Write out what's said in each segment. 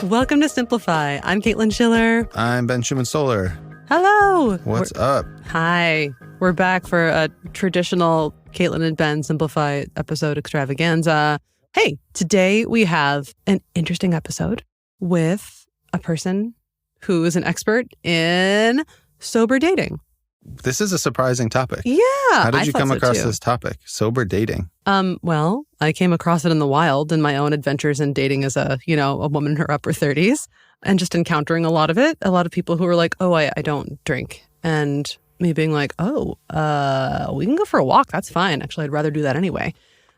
Welcome to Simplify. I'm Caitlin Schiller. I'm Ben Schumann-Solar. Hello. What's up? Hi. We're back for a traditional Caitlin and Ben Simplify episode extravaganza. Hey, today we have an interesting episode with a person who is an expert in sober dating. This is a surprising topic. Yeah. How did you come across this topic? Sober dating. Well, I came across it in the wild in my own adventures in dating as a woman in her upper 30s and just encountering a lot of it. A lot of people who were like, oh, I don't drink. And me being like, we can go for a walk. That's fine. Actually, I'd rather do that anyway.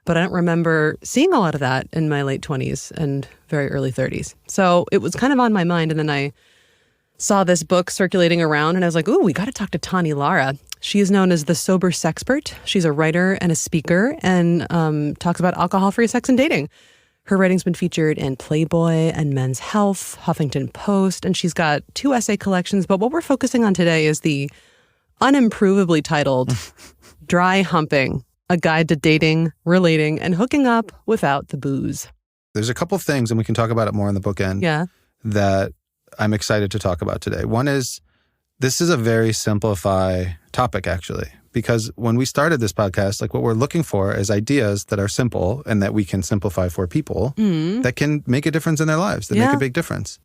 But I don't remember seeing a lot of that in my late 20s and very early 30s. So it was kind of on my mind. And then I saw this book circulating around and I was like, ooh, we got to talk to Tawny Lara. She is known as the Sober Sexpert. She's a writer and a speaker and talks about alcohol-free sex and dating. Her writing's been featured in Playboy and Men's Health, Huffington Post, and she's got 2 essay collections. But what we're focusing on today is the unimprovably titled Dry Humping, a guide to dating, relating, and hooking up without the booze. There's a couple of things, and we can talk about it more in the bookend, that I'm excited to talk about today. One is, this is a very Simplify topic, actually, because when we started this podcast, like what we're looking for is ideas that are simple and that we can simplify for people that can make a difference in their lives, that make a big difference.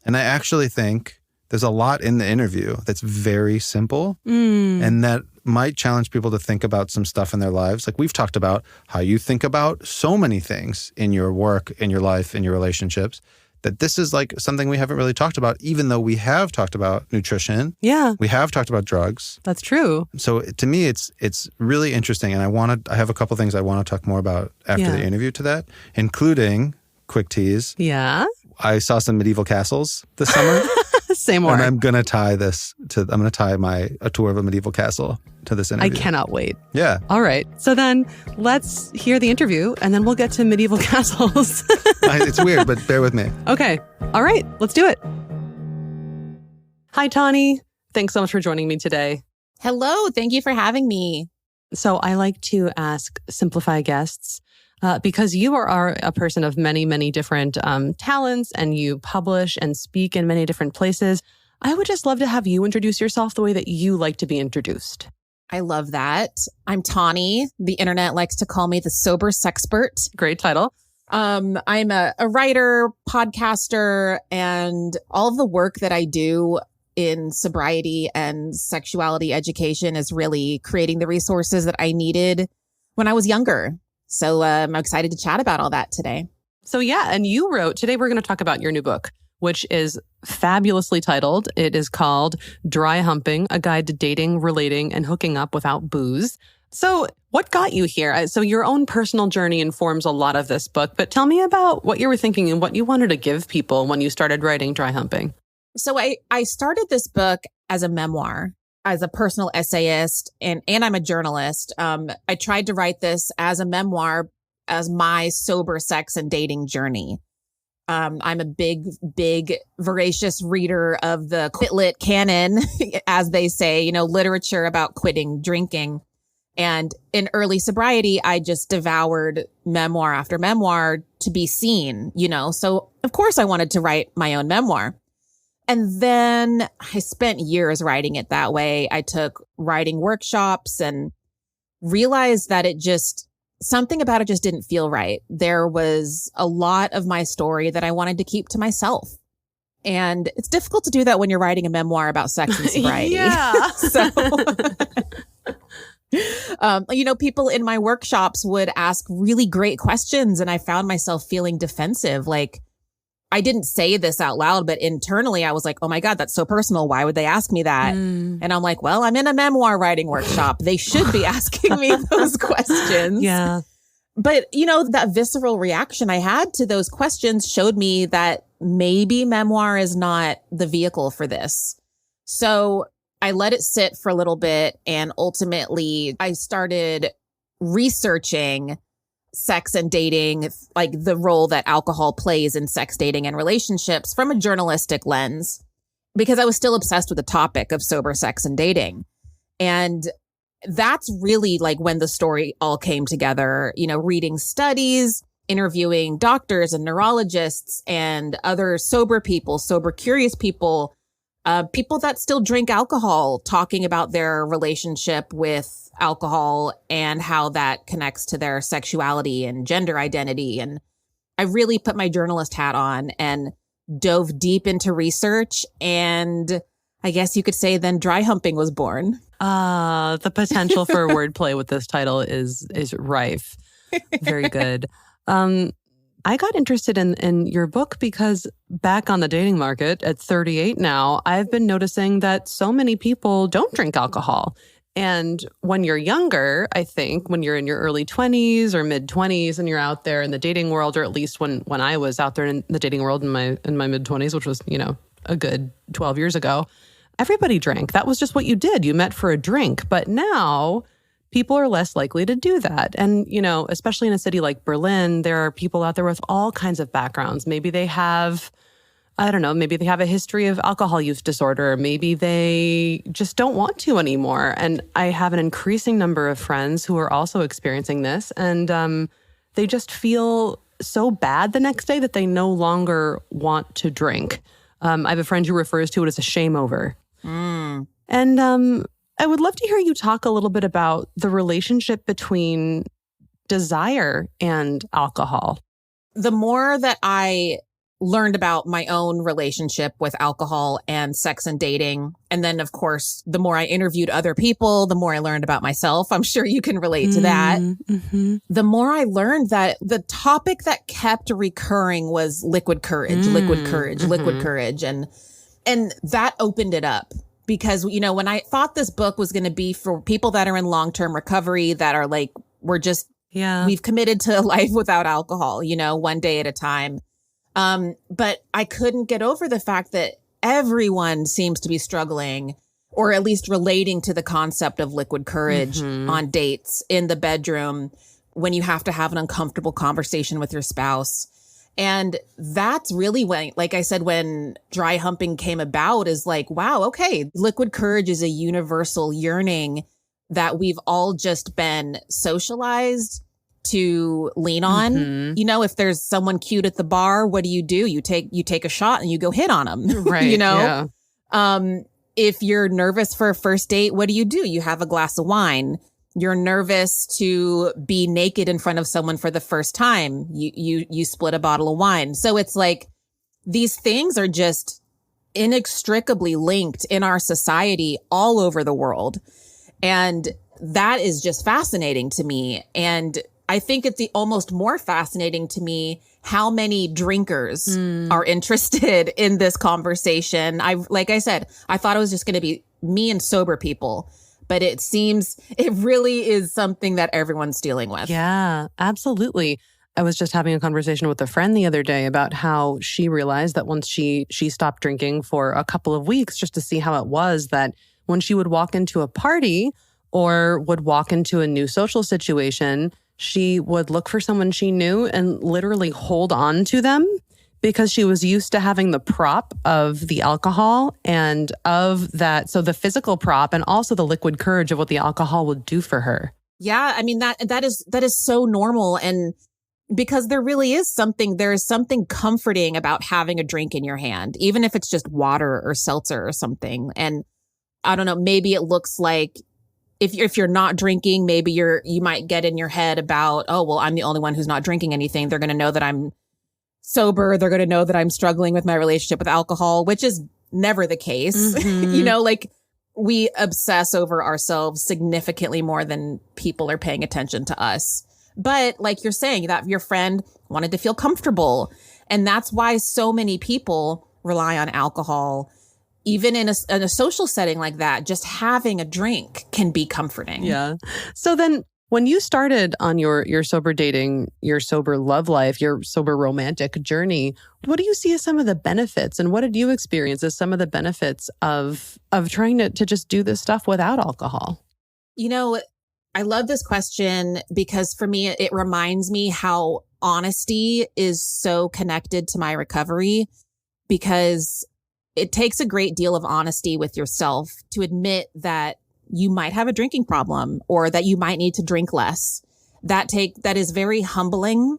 And I actually think there's a lot in the interview that's very simple and that might challenge people to think about some stuff in their lives. Like we've talked about how you think about so many things in your work, in your life, in your relationships, that this is like something we haven't really talked about, even though we have talked about nutrition. Yeah. We have talked about drugs. That's true. So to me, it's really interesting. And I have a couple things I want to talk more about after the interview to that, including, quick tease. Yeah. I saw some medieval castles this summer. Say more. And I'm going to tie a tour of a medieval castle to this interview. I cannot wait. Yeah. All right. So then let's hear the interview and then we'll get to medieval castles. It's weird, but bear with me. Okay. All right. Let's do it. Hi, Tawny. Thanks so much for joining me today. Hello. Thank you for having me. So I like to ask Simplify guests, because you are a person of many, many different talents and you publish and speak in many different places. I would just love to have you introduce yourself the way that you like to be introduced. I love that. I'm Tawny. The internet likes to call me the Sober Sexpert. Great title. I'm a writer, podcaster, and all of the work that I do in sobriety and sexuality education is really creating the resources that I needed when I was younger. So I'm excited to chat about all that today. So yeah, and you wrote, today we're going to talk about your new book, which is fabulously titled. It is called Dry Humping, a guide to dating, relating, and hooking up without booze. So what got you here? So your own personal journey informs a lot of this book, but tell me about what you were thinking and what you wanted to give people when you started writing Dry Humping. So I started this book as a memoir, as a personal essayist, and I'm a journalist. I tried to write this as a memoir, as my sober sex and dating journey. I'm a big, voracious reader of the quit lit canon, as they say, literature about quitting drinking. And in early sobriety, I just devoured memoir after memoir to be seen, So of course I wanted to write my own memoir. And then I spent years writing it that way. I took writing workshops and realized that something about it just didn't feel right. There was a lot of my story that I wanted to keep to myself. And it's difficult to do that when you're writing a memoir about sex and sobriety. Yeah. People in my workshops would ask really great questions and I found myself feeling defensive. Like, I didn't say this out loud, but internally I was like, oh my God, that's so personal. Why would they ask me that? And I'm like, well, I'm in a memoir writing workshop. They should be asking me those questions. Yeah. But, that visceral reaction I had to those questions showed me that maybe memoir is not the vehicle for this. So I let it sit for a little bit. And ultimately I started researching sex and dating, like the role that alcohol plays in sex, dating, and relationships from a journalistic lens, because I was still obsessed with the topic of sober sex and dating. And that's really like when the story all came together, reading studies, interviewing doctors and neurologists and other sober people, sober curious people, people that still drink alcohol, talking about their relationship with alcohol and how that connects to their sexuality and gender identity. And I really put my journalist hat on and dove deep into research. And I guess you could say then Dry Humping was born. The potential for wordplay with this title is rife. Very good. I got interested in your book because back on the dating market at 38 now, I've been noticing that so many people don't drink alcohol. And when you're younger, I think when you're in your early 20s or mid 20s and you're out there in the dating world, or at least when I was out there in the dating world in my mid 20s, which was, a good 12 years ago, everybody drank. That was just what you did. You met for a drink. But now people are less likely to do that. And, especially in a city like Berlin, there are people out there with all kinds of backgrounds. Maybe they have, maybe they have a history of alcohol use disorder. Maybe they just don't want to anymore. And I have an increasing number of friends who are also experiencing this. And they just feel so bad the next day that they no longer want to drink. I have a friend who refers to it as a shame over. And I would love to hear you talk a little bit about the relationship between desire and alcohol. The more that I learned about my own relationship with alcohol and sex and dating, and then, of course, the more I interviewed other people, the more I learned about myself. I'm sure you can relate to that. Mm-hmm. The more I learned that the topic that kept recurring was liquid courage, liquid courage, liquid courage. And that opened it up. Because, when I thought this book was going to be for people that are in long-term recovery, that are like, we've committed to a life without alcohol, one day at a time. But I couldn't get over the fact that everyone seems to be struggling, or at least relating to the concept of liquid courage on dates, in the bedroom, when you have to have an uncomfortable conversation with your spouse. And that's really when, like I said, when Dry Humping came about, is like, wow, okay, liquid courage is a universal yearning that we've all just been socialized to lean on. If there's someone cute at the bar, what do? You take a shot and you go hit on them. Right. Yeah. If you're nervous for a first date, what do? You have a glass of wine. You're nervous to be naked in front of someone for the first time. You split a bottle of wine. So it's like these things are just inextricably linked in our society all over the world. And that is just fascinating to me. And I think it's almost more fascinating to me how many drinkers are interested in this conversation. Like I said, I thought it was just going to be me and sober people. But it seems it really is something that everyone's dealing with. Yeah, absolutely. I was just having a conversation with a friend the other day about how she realized that once she stopped drinking for a couple of weeks, just to see how it was, that when she would walk into a party or would walk into a new social situation, she would look for someone she knew and literally hold on to them, because she was used to having the prop of the alcohol and of that. So the physical prop and also the liquid courage of what the alcohol would do for her. Yeah. I mean, that is so normal. And because there is something comforting about having a drink in your hand, even if it's just water or seltzer or something. And I don't know, maybe it looks like if you're not drinking, maybe you might get in your head about, oh, well, I'm the only one who's not drinking anything. They're going to know that I'm sober. They're going to know that I'm struggling with my relationship with alcohol, which is never the case. Like we obsess over ourselves significantly more than people are paying attention to us. But like you're saying, that your friend wanted to feel comfortable. And that's why so many people rely on alcohol. Even in a social setting like that, just having a drink can be comforting. Yeah. So then when you started on your sober dating, your sober love life, your sober romantic journey, what do you see as some of the benefits, and what did you experience as some of the benefits of trying to just do this stuff without alcohol? I love this question because for me, it reminds me how honesty is so connected to my recovery, because it takes a great deal of honesty with yourself to admit that you might have a drinking problem or that you might need to drink less. That is very humbling.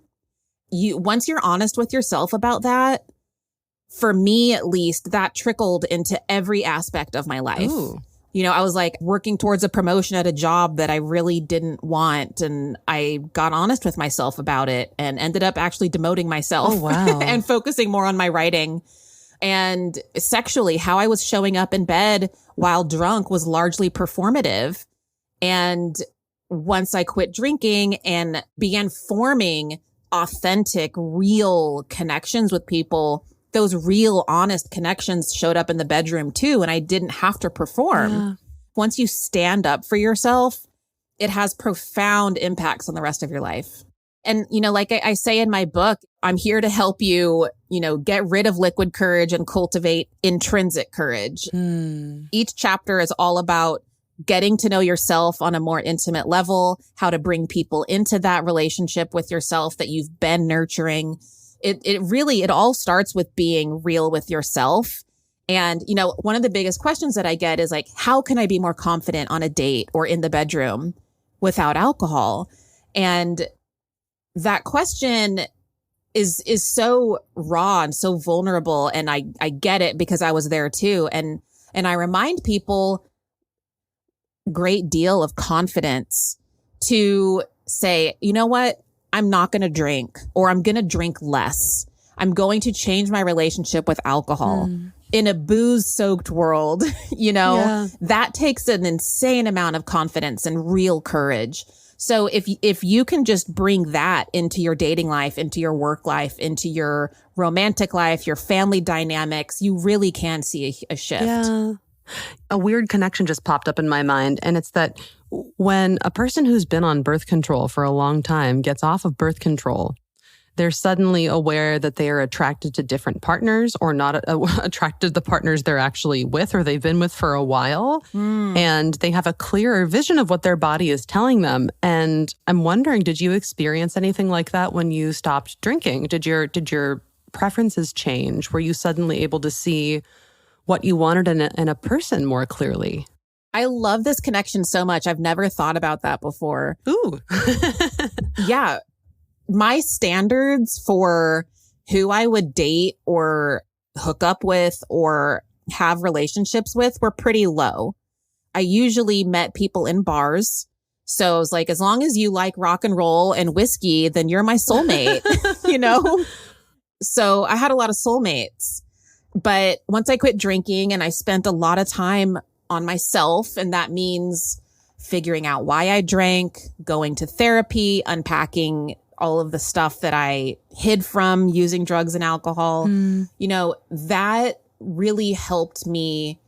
once you're honest with yourself about that, for me at least, that trickled into every aspect of my life. Ooh. You know, I was like working towards a promotion at a job that I really didn't want. And I got honest with myself about it and ended up actually demoting myself. Oh, wow. And focusing more on my writing. And sexually, how I was showing up in bed while drunk was largely performative. And once I quit drinking and began forming authentic, real connections with people, those real, honest connections showed up in the bedroom too. And I didn't have to perform. Yeah. Once you stand up for yourself, it has profound impacts on the rest of your life. And, you know, like I say in my book, I'm here to help you, you know, get rid of liquid courage and cultivate intrinsic courage. Each chapter is all about getting to know yourself on a more intimate level, how to bring people into that relationship with yourself that you've been nurturing. It all starts with being real with yourself. And, you know, one of the biggest questions that I get is like, how can I be more confident on a date or in the bedroom without alcohol? And that question is so raw and so vulnerable. And I get it because I was there too. And I remind people great deal of confidence to say, you know what? I'm not going to drink, or I'm going to drink less. I'm going to change my relationship with alcohol. In a booze-soaked world, you know, that takes an insane amount of confidence and real courage. So if you can just bring that into your dating life, into your work life, into your romantic life, your family dynamics, you really can see a shift. Yeah. A weird connection just popped up in my mind, and it's that when a person who's been on birth control for a long time gets off of birth control, they're suddenly aware that they are attracted to different partners, or not attracted to the partners they're actually with or they've been with for a while. And they have a clearer vision of what their body is telling them. And I'm wondering, did you experience anything like that when you stopped drinking? Did your preferences change? Were you suddenly able to see what you wanted in a person more clearly? I love this connection so much. I've never thought about that before. Ooh. Yeah. My standards for who I would date or hook up with or have relationships with were pretty low. I usually met people in bars. So I was like, as long as you like rock and roll and whiskey, then you're my soulmate, you know? So I had a lot of soulmates. But once I quit drinking and I spent a lot of time on myself, and that means figuring out why I drank, going to therapy, unpacking all of the stuff that I hid from using drugs and alcohol, you know, that really helped me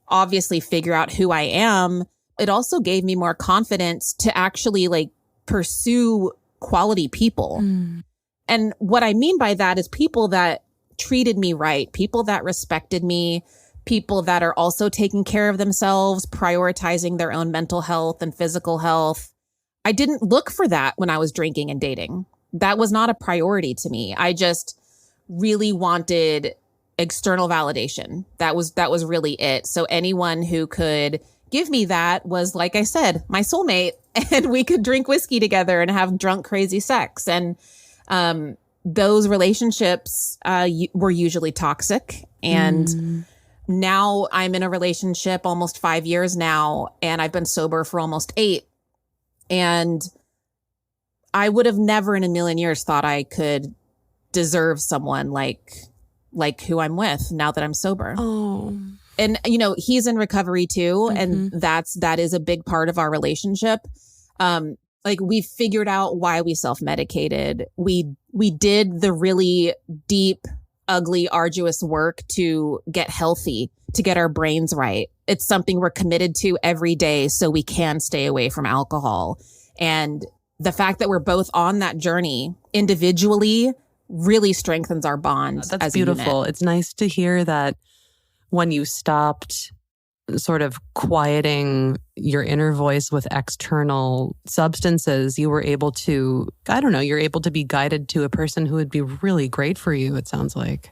obviously figure out who I am. It also gave me more confidence to actually like pursue quality people. And what I mean by that is people that treated me right, people that respected me, people that are also taking care of themselves, prioritizing their own mental health and physical health. I didn't look for that when I was drinking and dating. That was not a priority to me. I just really wanted external validation. That was really it. So anyone who could give me that was, like I said, my soulmate, and we could drink whiskey together and have drunk, crazy sex. And those relationships were usually toxic. And now I'm in a relationship almost 5 years now, and I've been sober for almost 8. And I would have never in a million years thought I could deserve someone like who I'm with now that I'm sober. Oh. And, you know, he's in recovery too. And that is a big part of our relationship. Like we figured out why we self-medicated. We did the really deep, ugly, arduous work to get healthy, to get our brains right. It's something we're committed to every day so we can stay away from alcohol. And the fact that we're both on that journey individually really strengthens our bond. That's beautiful. It's nice to hear that when you stopped sort of quieting your inner voice with external substances, you were able to, you're able to be guided to a person who would be really great for you, it sounds like.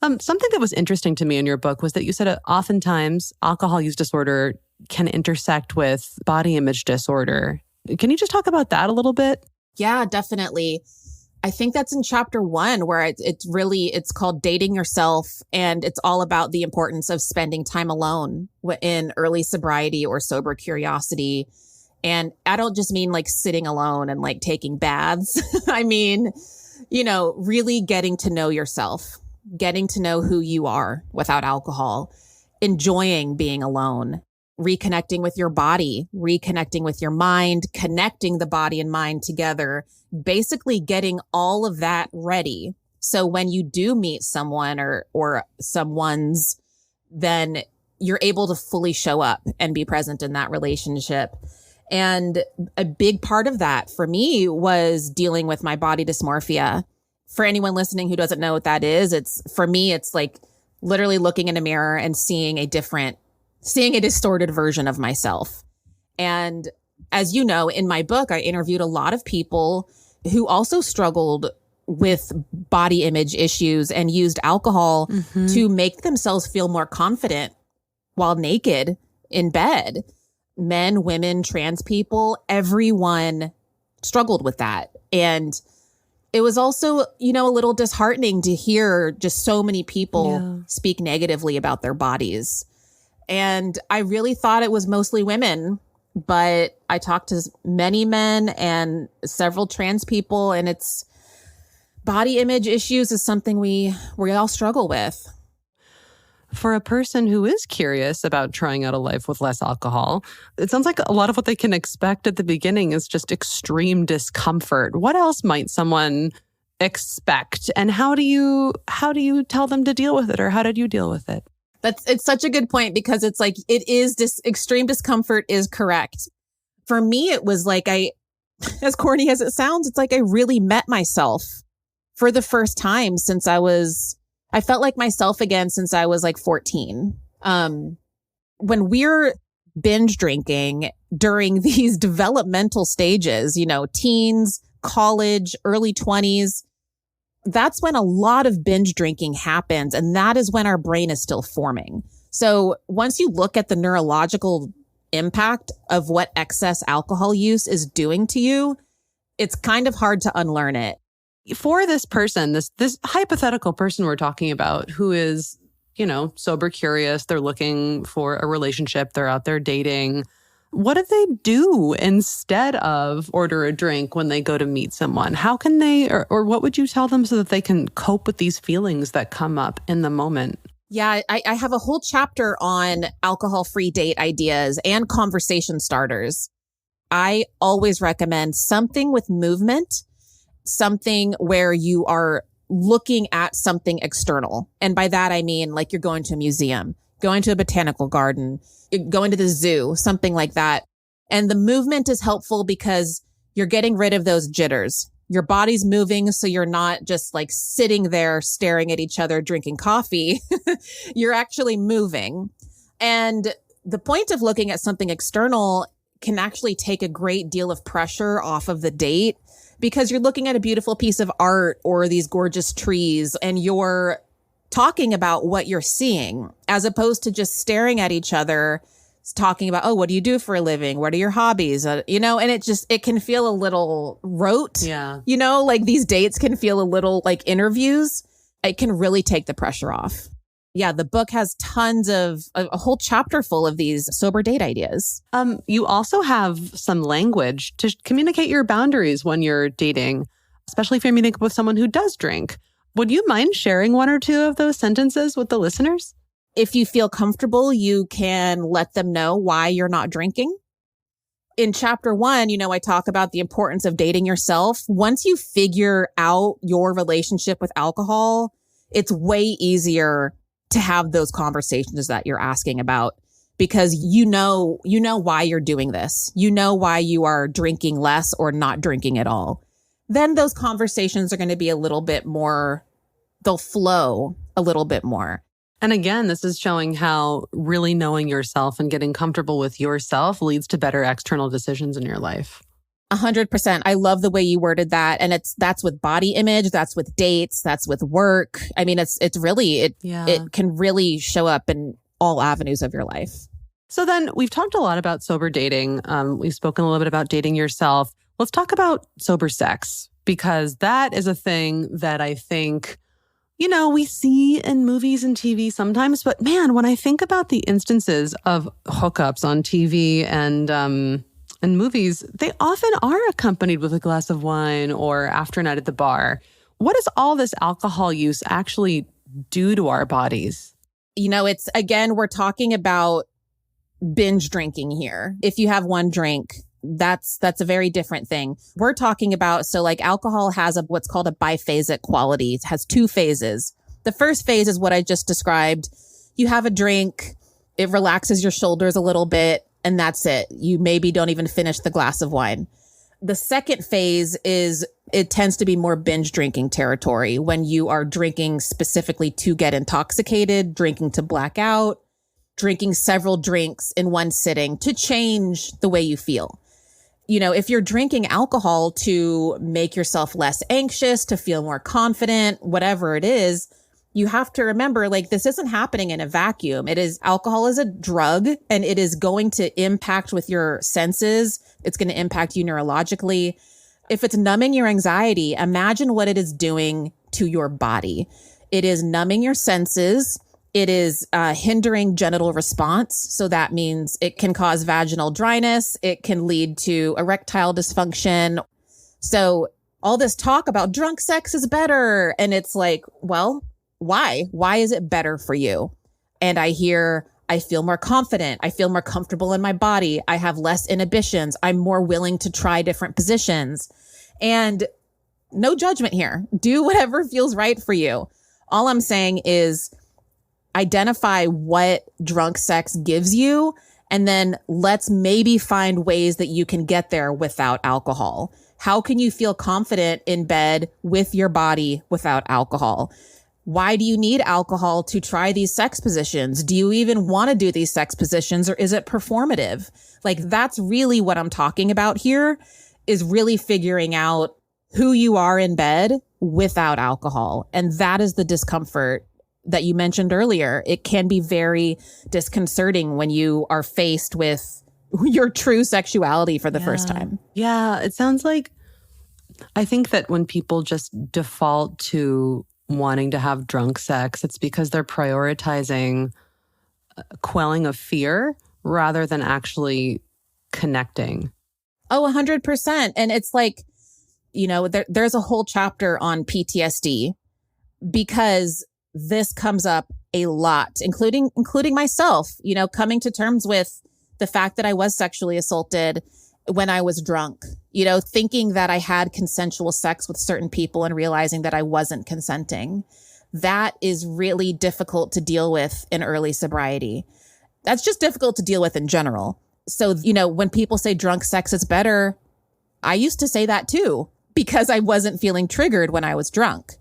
Something that was interesting to me in your book was that you said oftentimes alcohol use disorder can intersect with body image disorder. Can you just talk about that a little bit? Yeah, definitely. I think that's in chapter 1 where it's called Dating Yourself. And it's all about the importance of spending time alone in early sobriety or sober curiosity. And I don't just mean like sitting alone and like taking baths. I mean, really getting to know yourself, getting to know who you are without alcohol, enjoying being alone, reconnecting with your body, reconnecting with your mind, connecting the body and mind together, basically getting all of that ready. So when you do meet someone or someone's, then you're able to fully show up and be present in that relationship. And a big part of that for me was dealing with my body dysmorphia. For anyone listening who doesn't know what that is, for me, it's like literally looking in a mirror and seeing a distorted version of myself. And as you know, in my book, I interviewed a lot of people who also struggled with body image issues and used alcohol to make themselves feel more confident while naked in bed. Men, women, trans people, everyone struggled with that. And it was also, a little disheartening to hear just so many people speak negatively about their bodies. And I really thought it was mostly women, but I talked to many men and several trans people, and it's body image issues is something we all struggle with. For a person who is curious about trying out a life with less alcohol, it sounds like a lot of what they can expect at the beginning is just extreme discomfort. What else might someone expect? And how do you tell them to deal with it, or how did you deal with it? It's such a good point, because it's like, extreme discomfort is correct. For me, it was like as corny as it sounds, it's like I really met myself for the first time since I felt like myself again since I was like 14. When we're binge drinking during these developmental stages, teens, college, early 20s, that's when a lot of binge drinking happens. And that is when our brain is still forming. So once you look at the neurological impact of what excess alcohol use is doing to you, it's kind of hard to unlearn it. For this person, this hypothetical person we're talking about who is, sober curious, they're looking for a relationship, they're out there dating. What do they do instead of order a drink when they go to meet someone? How can they, or what would you tell them so that they can cope with these feelings that come up in the moment? Yeah, I have a whole chapter on alcohol-free date ideas and conversation starters. I always recommend something with movement, something where you are looking at something external. And by that, I mean like you're going to a museum, going to a botanical garden, going to the zoo, something like that. And the movement is helpful because you're getting rid of those jitters. Your body's moving, so you're not just like sitting there staring at each other, drinking coffee. You're actually moving. And the point of looking at something external can actually take a great deal of pressure off of the date, because you're looking at a beautiful piece of art or these gorgeous trees and you're talking about what you're seeing, as opposed to just staring at each other, talking about, oh, what do you do for a living? What are your hobbies? And it can feel a little rote. Yeah. Like these dates can feel a little like interviews. It can really take the pressure off. Yeah, the book has tons of a whole chapter full of these sober date ideas. You also have some language to communicate your boundaries when you're dating, especially if you're meeting up with someone who does drink. Would you mind sharing one or two of those sentences with the listeners? If you feel comfortable, you can let them know why you're not drinking. In chapter 1, I talk about the importance of dating yourself. Once you figure out your relationship with alcohol, it's way easier to have those conversations that you're asking about, because you know why you're doing this. You know why you are drinking less or not drinking at all. Then those conversations are going to be a little bit more, they'll flow a little bit more. And again, this is showing how really knowing yourself and getting comfortable with yourself leads to better external decisions in your life. 100%. I love the way you worded that. And that's with body image, that's with dates, that's with work. I mean, it can really show up in all avenues of your life. So then we've talked a lot about sober dating. We've spoken a little bit about dating yourself. Let's talk about sober sex, because that is a thing that I think, we see in movies and TV sometimes. But man, when I think about the instances of hookups on TV and movies, they often are accompanied with a glass of wine or after a night at the bar. What does all this alcohol use actually do to our bodies? It's, again, we're talking about binge drinking here. If you have one drink, that's a very different thing. We're talking about, so like alcohol has what's called a biphasic quality. It has two phases. The first phase is what I just described. You have a drink, it relaxes your shoulders a little bit, and that's it. You maybe don't even finish the glass of wine. The second phase is it tends to be more binge drinking territory when you are drinking specifically to get intoxicated, drinking to black out, drinking several drinks in one sitting to change the way you feel. If you're drinking alcohol to make yourself less anxious, to feel more confident, whatever it is, you have to remember, like, this isn't happening in a vacuum. Alcohol is a drug, and it is going to impact with your senses. It's going to impact you neurologically. If it's numbing your anxiety, imagine what it is doing to your body. It is numbing your senses. It is hindering genital response. So that means it can cause vaginal dryness. It can lead to erectile dysfunction. So all this talk about drunk sex is better. And it's like, well, why? Why is it better for you? And I feel more confident. I feel more comfortable in my body. I have less inhibitions. I'm more willing to try different positions. And no judgment here. Do whatever feels right for you. All I'm saying is identify what drunk sex gives you, and then let's maybe find ways that you can get there without alcohol. How can you feel confident in bed with your body without alcohol? Why do you need alcohol to try these sex positions? Do you even want to do these sex positions, or is it performative? Like, that's really what I'm talking about here, is really figuring out who you are in bed without alcohol. And that is the discomfort that you mentioned earlier. It can be very disconcerting when you are faced with your true sexuality for the first time. Yeah, it sounds like, I think that when people just default to wanting to have drunk sex, it's because they're prioritizing quelling of fear rather than actually connecting. Oh, 100%. And it's like, there's a whole chapter on PTSD because this comes up a lot, including myself, coming to terms with the fact that I was sexually assaulted when I was drunk, thinking that I had consensual sex with certain people and realizing that I wasn't consenting. That is really difficult to deal with in early sobriety. That's just difficult to deal with in general. So, when people say drunk sex is better, I used to say that too, because I wasn't feeling triggered when I was drunk.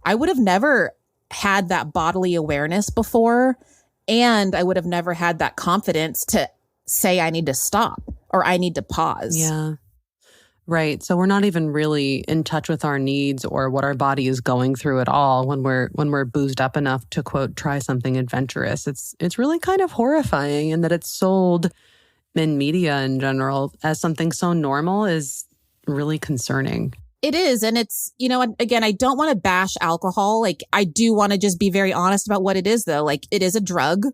I would have never had that bodily awareness before, and I would have never had that confidence to say I need to stop or I need to pause. Yeah. Right. So we're not even really in touch with our needs or what our body is going through at all when we're boozed up enough to, quote, try something adventurous. It's really kind of horrifying, and that it's sold in media in general as something so normal is really concerning. It is. And it's, again, I don't want to bash alcohol. Like, I do want to just be very honest about what it is, though. Like, it is a drug.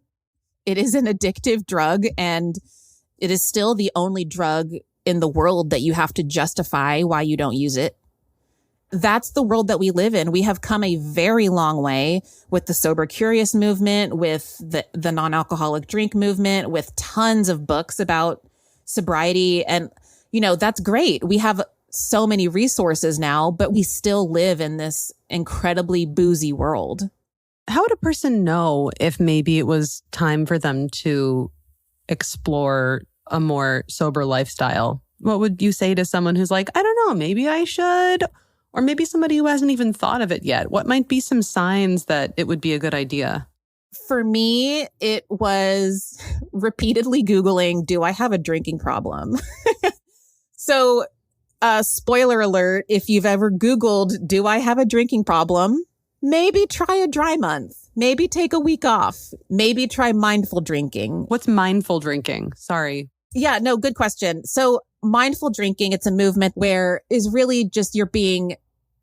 It is an addictive drug, and it is still the only drug in the world that you have to justify why you don't use it. That's the world that we live in. We have come a very long way with the Sober Curious movement, with the non-alcoholic drink movement, with tons of books about sobriety. And, that's great. We have so many resources now, but we still live in this incredibly boozy world. How would a person know if maybe it was time for them to explore a more sober lifestyle? What would you say to someone who's like, I don't know, maybe I should? Or maybe somebody who hasn't even thought of it yet. What might be some signs that it would be a good idea? For me, it was repeatedly Googling, do I have a drinking problem? So, spoiler alert, if you've ever Googled, do I have a drinking problem? Maybe try a dry month. Maybe take a week off. Maybe try mindful drinking. What's mindful drinking? Sorry. Yeah, no, good question. So mindful drinking, it's a movement where is really just you're being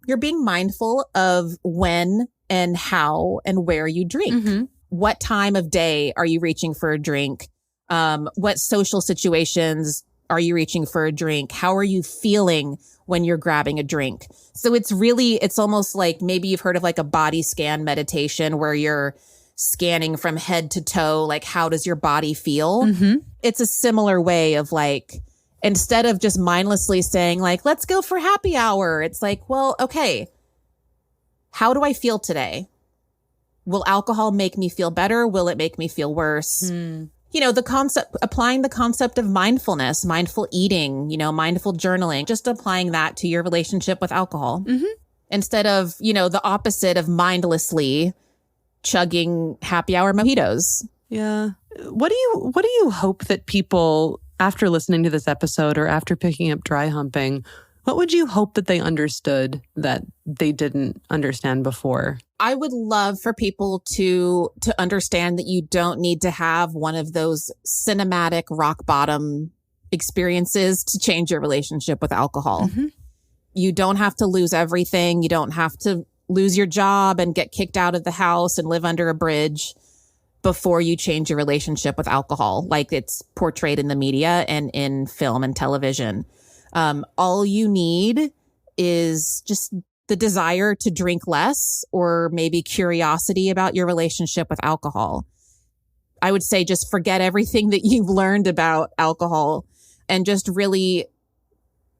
mindful of when and how and where you drink. Mm-hmm. What time of day are you reaching for a drink? What social situations are you reaching for a drink? How are you feeling when you're grabbing a drink? So it's almost like maybe you've heard of like a body scan meditation where you're scanning from head to toe, like how does your body feel? Mm-hmm. It's a similar way of like, instead of just mindlessly saying like, let's go for happy hour. It's like, well, okay, how do I feel today? Will alcohol make me feel better? Will it make me feel worse? You know, applying the concept of mindfulness, mindful eating, you know, mindful journaling, just applying that to your relationship with alcohol instead of, you know, the opposite of mindlessly chugging happy hour mojitos. Yeah. What do you hope that people, after listening to this episode or after picking up Dry Humping, what would you hope that they understood that they didn't understand before? I would love for people to understand that you don't need to have one of those cinematic rock bottom experiences to change your relationship with alcohol. Mm-hmm. You don't have to lose everything. You don't have to lose your job and get kicked out of the house and live under a bridge before you change your relationship with alcohol, like it's portrayed in the media and in film and television. All you need is just the desire to drink less, or maybe curiosity about your relationship with alcohol. I would say just forget everything that you've learned about alcohol and just really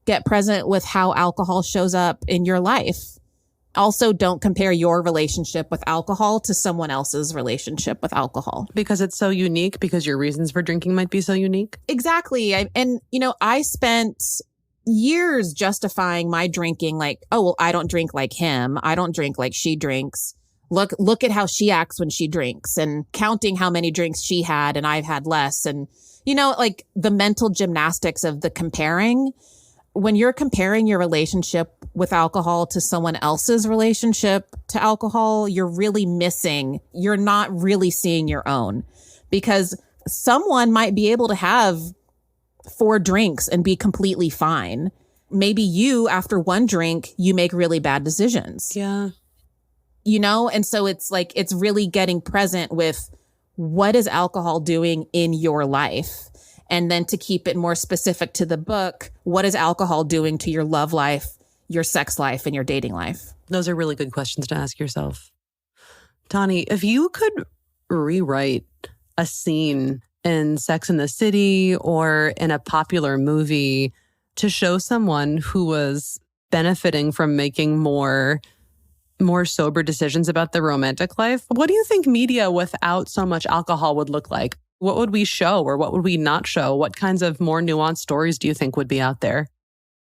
get present with how alcohol shows up in your life. Also, don't compare your relationship with alcohol to someone else's relationship with alcohol. Because it's so unique, because your reasons for drinking might be so unique. Exactly. I spent years justifying my drinking like, oh, well, I don't drink like him. I don't drink like she drinks. Look at how she acts when she drinks, and counting how many drinks she had and I've had less. And, you know, like the mental gymnastics of the comparing. When you're comparing your relationship with alcohol to someone else's relationship to alcohol, you're not really seeing your own, because someone might be able to have 4 drinks and be completely fine. Maybe you, after 1 drink, you make really bad decisions. Yeah. You know, and so it's like, it's really getting present with what is alcohol doing in your life? And then to keep it more specific to the book, what is alcohol doing to your love life, your sex life, and your dating life? Those are really good questions to ask yourself. Tawny, if you could rewrite a scene in Sex and the City or in a popular movie to show someone who was benefiting from making more sober decisions about their romantic life, what do you think media without so much alcohol would look like? What would we show, or what would we not show? What kinds of more nuanced stories do you think would be out there?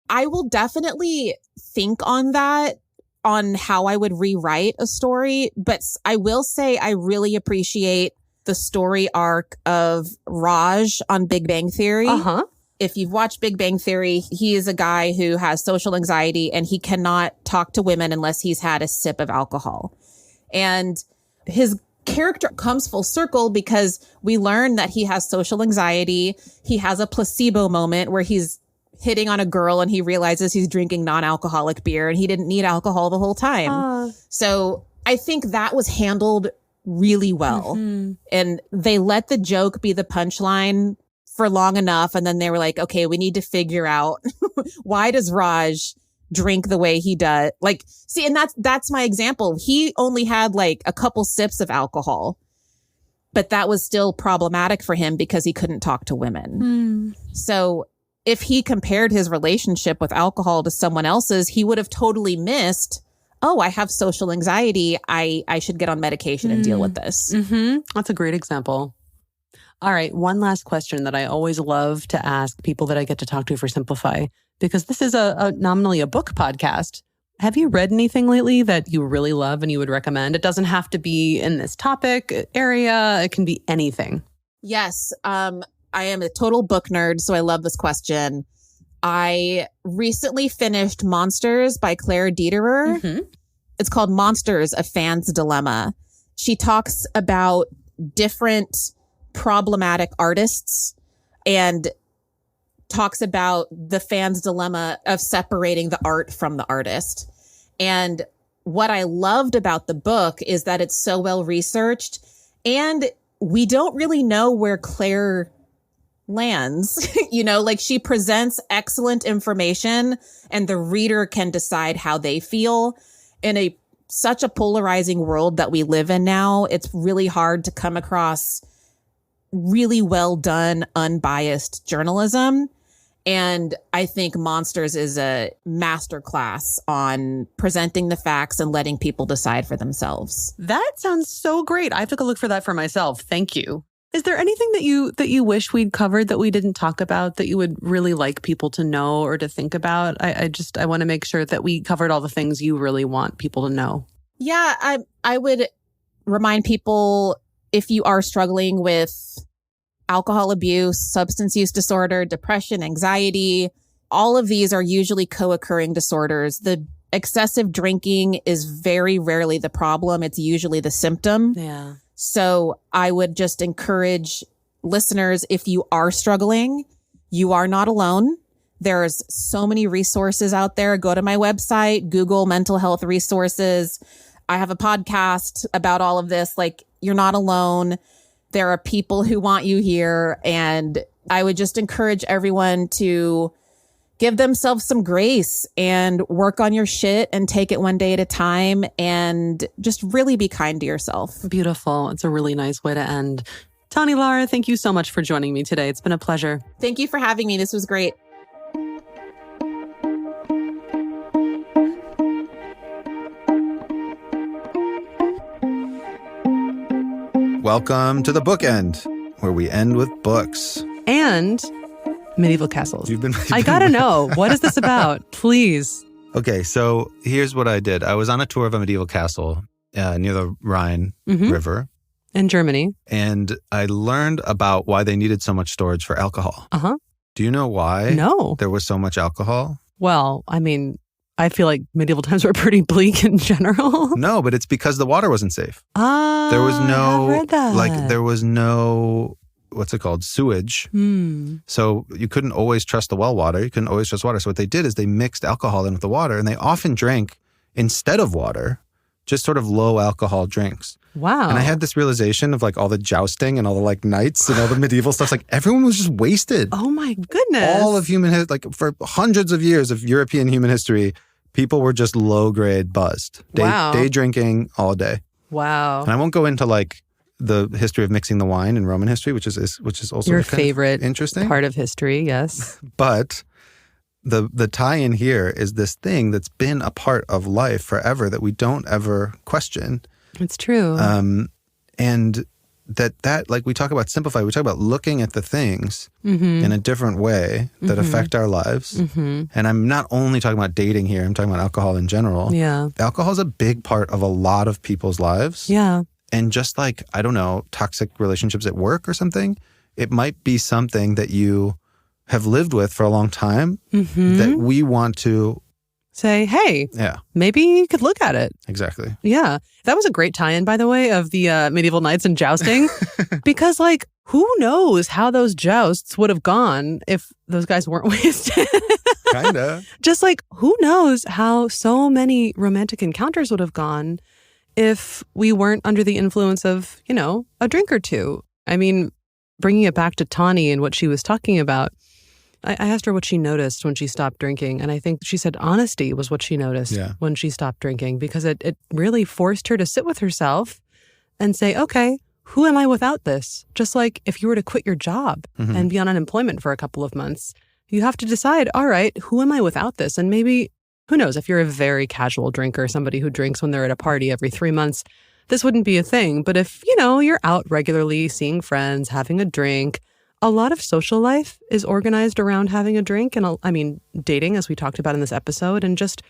I will definitely think on that, on how I would rewrite a story. But I will say I really appreciate the story arc of Raj on Big Bang Theory. Uh-huh. If you've watched Big Bang Theory, he is a guy who has social anxiety and he cannot talk to women unless he's had a sip of alcohol. And his character comes full circle because we learn that he has social anxiety. He has a placebo moment where he's hitting on a girl and he realizes he's drinking non-alcoholic beer and he didn't need alcohol the whole time. So I think that was handled really well. Mm-hmm. And they let the joke be the punchline for long enough. And then they were like, okay, we need to figure out why does Raj drink the way he does? Like, see, and that's my example. He only had like a couple sips of alcohol, but that was still problematic for him because he couldn't talk to women. So if he compared his relationship with alcohol to someone else's, he would have totally missed, oh, I have social anxiety. I should get on medication and deal with this. Mm-hmm. That's a great example. All right. One last question that I always love to ask people that I get to talk to for Simplify, because this is a nominally a book podcast. Have you read anything lately that you really love and you would recommend? It doesn't have to be in this topic area. It can be anything. Yes. I am a total book nerd, so I love this question. I recently finished Monsters by Claire Dederer. Mm-hmm. It's called Monsters, A Fan's Dilemma. She talks about different problematic artists and talks about the fan's dilemma of separating the art from the artist. And what I loved about the book is that it's so well researched, and we don't really know where Claire lands. Like she presents excellent information and the reader can decide how they feel. In such a polarizing world that we live in now, it's really hard to come across really well done, unbiased journalism. And I think Monsters is a masterclass on presenting the facts and letting people decide for themselves. That sounds so great. I took a look for that for myself. Thank you. Is there anything that you wish we'd covered that we didn't talk about that you would really like people to know or to think about? I want to make sure that we covered all the things you really want people to know. Yeah, I would remind people, if you are struggling with alcohol abuse, substance use disorder, depression, anxiety, all of these are usually co-occurring disorders. The excessive drinking is very rarely the problem. It's usually the symptom. Yeah. So I would just encourage listeners, if you are struggling, you are not alone. There's so many resources out there. Go to my website, Google mental health resources. I have a podcast about all of this. Like, you're not alone. There are people who want you here. And I would just encourage everyone to give themselves some grace and work on your shit and take it one day at a time and just really be kind to yourself. Beautiful. It's a really nice way to end. Tawny Lara, thank you so much for joining me today. It's been a pleasure. Thank you for having me. This was great. Welcome to The Bookend, where we end with books. And medieval castles. You've been I gotta know. What is this about? Please. Okay, so here's what I did. I was on a tour of a medieval castle near the Rhine River. In Germany. And I learned about why they needed so much storage for alcohol. Uh-huh. Do you know why there was so much alcohol? Well, I mean, I feel like medieval times were pretty bleak in general. No, but it's because the water wasn't safe. Ah, there was no, I've heard that. There was no, what's it called? Sewage. So you couldn't always trust the well water. You couldn't always trust water. So what they did is they mixed alcohol in with the water, and they often drank, instead of water, just sort of low alcohol drinks. Wow. And I had this realization of like all the jousting and all the like knights and all the medieval stuff. Like everyone was just wasted. Oh my goodness. All of human history, like for hundreds of years of European human history, people were just low grade buzzed. Day drinking all day. Wow. And I won't go into like the history of mixing the wine in Roman history, which is also your favorite interesting part of history. Yes. But the tie-in here is this thing that's been a part of life forever that we don't ever question. It's true. And that like we talk about simplify, we talk about looking at the things in a different way that affect our lives. And I'm not only talking about dating here, I'm talking about alcohol in general. Yeah. Alcohol is a big part of a lot of people's lives. Yeah. And just like, I don't know, toxic relationships at work or something, it might be something that you have lived with for a long time that we want to say, hey, maybe you could look at it. Exactly. Yeah. That was a great tie-in, by the way, of the medieval knights and jousting. Because, like, who knows how those jousts would have gone if those guys weren't wasted? Kind of. Just like, who knows how so many romantic encounters would have gone if we weren't under the influence of, you know, a drink or two. I mean, bringing it back to Tawny and what she was talking about, I asked her what she noticed when she stopped drinking. And I think she said honesty was what she noticed when she stopped drinking, because it really forced her to sit with herself and say, okay, who am I without this? Just like if you were to quit your job and be on unemployment for a couple of months, you have to decide, all right, who am I without this? And maybe, who knows, if you're a very casual drinker, somebody who drinks when they're at a party every 3 months, this wouldn't be a thing. But if, you know, you're out regularly, seeing friends, having a drink, a lot of social life is organized around having a drink. And I mean, dating, as we talked about in this episode, and just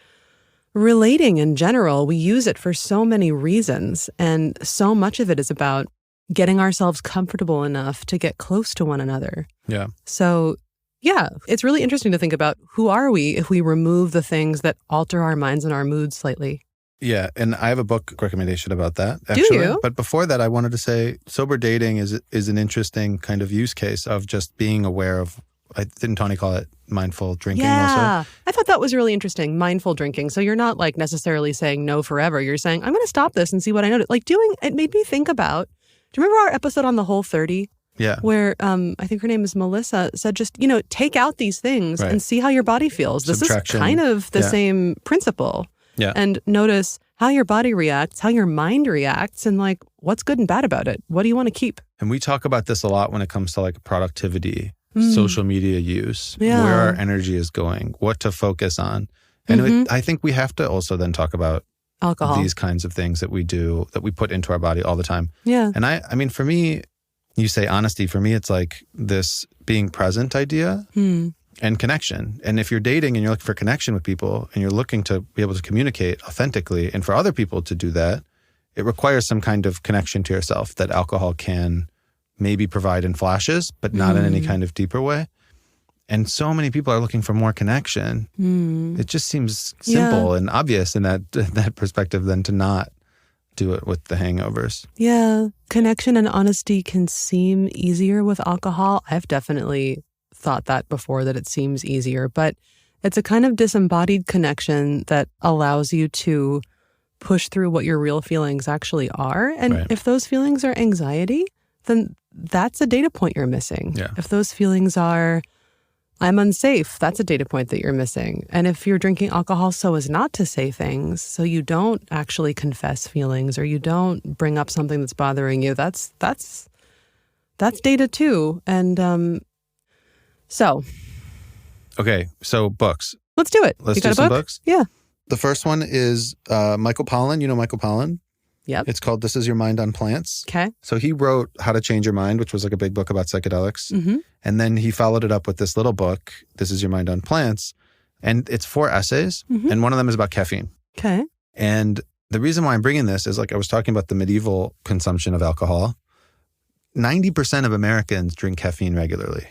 relating in general. We use it for so many reasons. And so much of it is about getting ourselves comfortable enough to get close to one another. Yeah. So, yeah, it's really interesting to think about, who are we if we remove the things that alter our minds and our moods slightly? Yeah, and I have a book recommendation about that, actually. Do you? But before that, I wanted to say sober dating is an interesting kind of use case of just being aware of Didn't Tawny call it mindful drinking also? Also? I thought that was really interesting. Mindful drinking. So you're not like necessarily saying no forever. You're saying, I'm going to stop this and see what I notice. Like it made me think about, do you remember our episode on the Whole30? Yeah. Where I think her name is Melissa, said just, take out these things and see how your body feels. This is kind of the same principle. Yeah. And notice how your body reacts, how your mind reacts, and like what's good and bad about it. What do you want to keep? And we talk about this a lot when it comes to like productivity, social media use, where our energy is going, what to focus on. And I think we have to also then talk about alcohol, these kinds of things that we do, that we put into our body all the time. Yeah. And I mean, for me, you say honesty. For me, it's like this being present idea and connection. And if you're dating and you're looking for connection with people and you're looking to be able to communicate authentically and for other people to do that, it requires some kind of connection to yourself that alcohol can maybe provide in flashes, but not in any kind of deeper way. And so many people are looking for more connection. It just seems simple and obvious in that perspective than to not do it with the hangovers. Yeah. Connection and honesty can seem easier with alcohol. I've definitely thought that before, that it seems easier, but it's a kind of disembodied connection that allows you to push through what your real feelings actually are. And if those feelings are anxiety, then that's a data point you're missing. Yeah. If those feelings are, I'm unsafe, that's a data point that you're missing. And if you're drinking alcohol so as not to say things, so you don't actually confess feelings or you don't bring up something that's bothering you, that's data too. And Okay, so books. Let's do it. Let's do some books? Yeah. The first one is Michael Pollan. You know Michael Pollan? Yep. It's called This Is Your Mind on Plants. Okay. So he wrote How to Change Your Mind, which was like a big book about psychedelics. And then he followed it up with this little book, This Is Your Mind on Plants. And it's 4 essays. And one of them is about caffeine. Okay. And the reason why I'm bringing this is, like I was talking about the medieval consumption of alcohol. 90% of Americans drink caffeine regularly.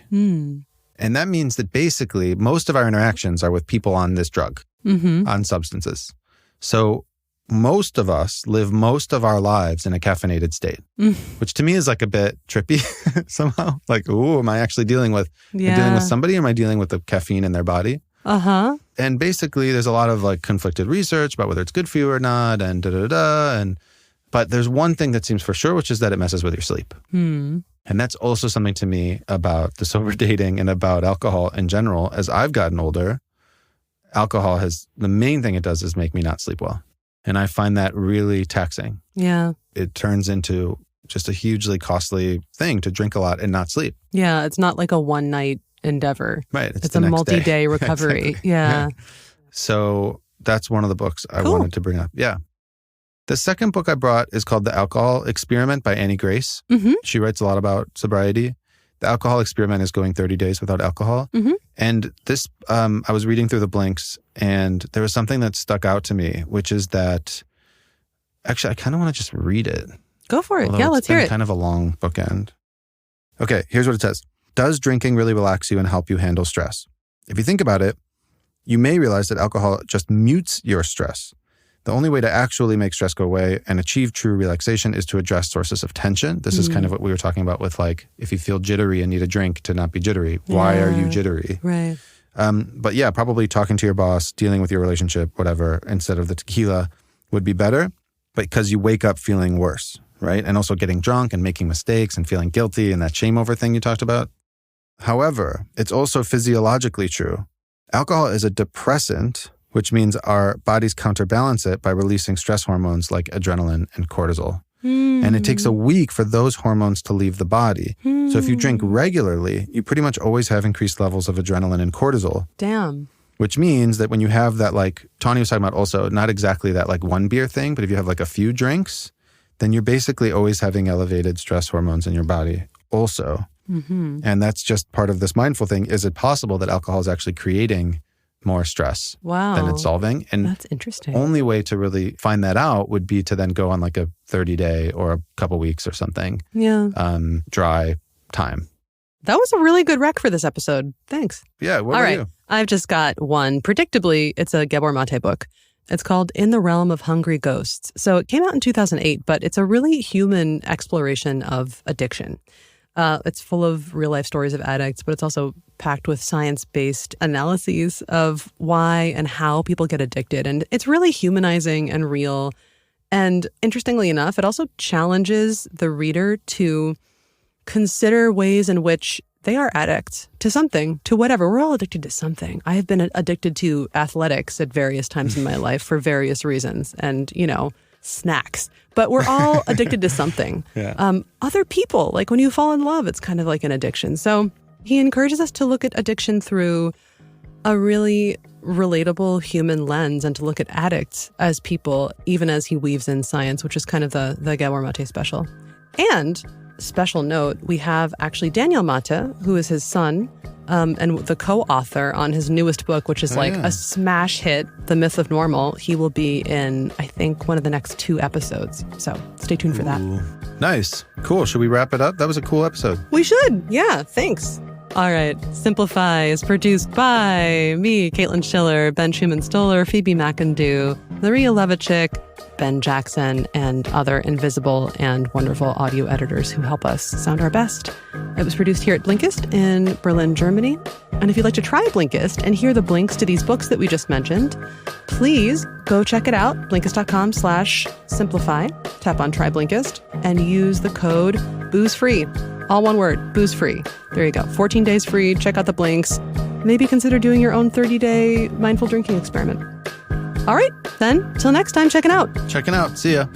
And that means that basically most of our interactions are with people on this drug, on substances. So most of us live most of our lives in a caffeinated state, which to me is like a bit trippy somehow. Like, ooh, am I actually dealing with somebody? Or am I dealing with the caffeine in their body? And basically there's a lot of like conflicted research about whether it's good for you or not and but there's one thing that seems for sure, which is that it messes with your sleep. And that's also something to me about the sober dating and about alcohol in general. As I've gotten older, alcohol the main thing it does is make me not sleep well. And I find that really taxing. Yeah. It turns into just a hugely costly thing to drink a lot and not sleep. Yeah. It's not like a one-night endeavor. Right. It's a multi-day recovery. Exactly. Yeah. So that's one of the books I wanted to bring up. Yeah. The second book I brought is called The Alcohol Experiment by Annie Grace. She writes a lot about sobriety. The Alcohol Experiment is going 30 days without alcohol. And this, I was reading through the blinks and there was something that stuck out to me, which is that, actually, I kind of want to just read it. Go for it. Yeah, let's hear it. Kind of a long bookend. Okay, here's what it says. Does drinking really relax you and help you handle stress? If you think about it, you may realize that alcohol just mutes your stress. The only way to actually make stress go away and achieve true relaxation is to address sources of tension. This is kind of what we were talking about with, like, if you feel jittery and need a drink to not be jittery, why are you jittery? Right. But yeah, probably talking to your boss, dealing with your relationship, whatever, instead of the tequila would be better, but because you wake up feeling worse, right? And also getting drunk and making mistakes and feeling guilty and that shame over thing you talked about. However, it's also physiologically true. Alcohol is a depressant, which means our bodies counterbalance it by releasing stress hormones like adrenaline and cortisol. And it takes a week for those hormones to leave the body. So if you drink regularly, you pretty much always have increased levels of adrenaline and cortisol. Damn. Which means that when you have that, like Tawny was talking about also, not exactly that like one beer thing, but if you have like a few drinks, then you're basically always having elevated stress hormones in your body also. And that's just part of this mindful thing. Is it possible that alcohol is actually creating more stress than it's solving? And that's interesting. Only way to really find that out would be to then go on like a 30-day or a couple weeks or something. Yeah. Dry time. That was a really good rec for this episode. Thanks. Yeah. What about you? I've just got one. Predictably, it's a Gabor Mate book. It's called In the Realm of Hungry Ghosts. So it came out in 2008, but it's a really human exploration of addiction. It's full of real life stories of addicts, but it's also packed with science-based analyses of why and how people get addicted. And it's really humanizing and real. And interestingly enough, it also challenges the reader to consider ways in which they are addicts to something, to whatever. We're all addicted to something. I have been addicted to athletics at various times in my life for various reasons and, snacks. But we're all addicted to something. Yeah. Other people, like when you fall in love, it's kind of like an addiction. So he encourages us to look at addiction through a really relatable human lens and to look at addicts as people, even as he weaves in science, which is kind of the Gabor Mate special. And special note, we have actually Daniel Mate, who is his son, and the co-author on his newest book, which is a smash hit, The Myth of Normal. He will be in, I think, one of the next 2 episodes. So stay tuned for that. Nice. Cool. Should we wrap it up? That was a cool episode. We should. Yeah, thanks. All right. Simplify is produced by me, Caitlin Schiller, Ben Schumann-Stoller, Phoebe McIndoe, Maria Levichik, Ben Jackson, and other invisible and wonderful audio editors who help us sound our best. It was produced here at Blinkist in Berlin, Germany. And if you'd like to try Blinkist and hear the blinks to these books that we just mentioned, please go check it out, Blinkist.com/simplify. Tap on Try Blinkist and use the code BOOZEFREE. All one word, booze-free. There you go. 14 days free. Check out the blinks. Maybe consider doing your own 30-day mindful drinking experiment. All right, then, till next time, checking out. Checking out. See ya.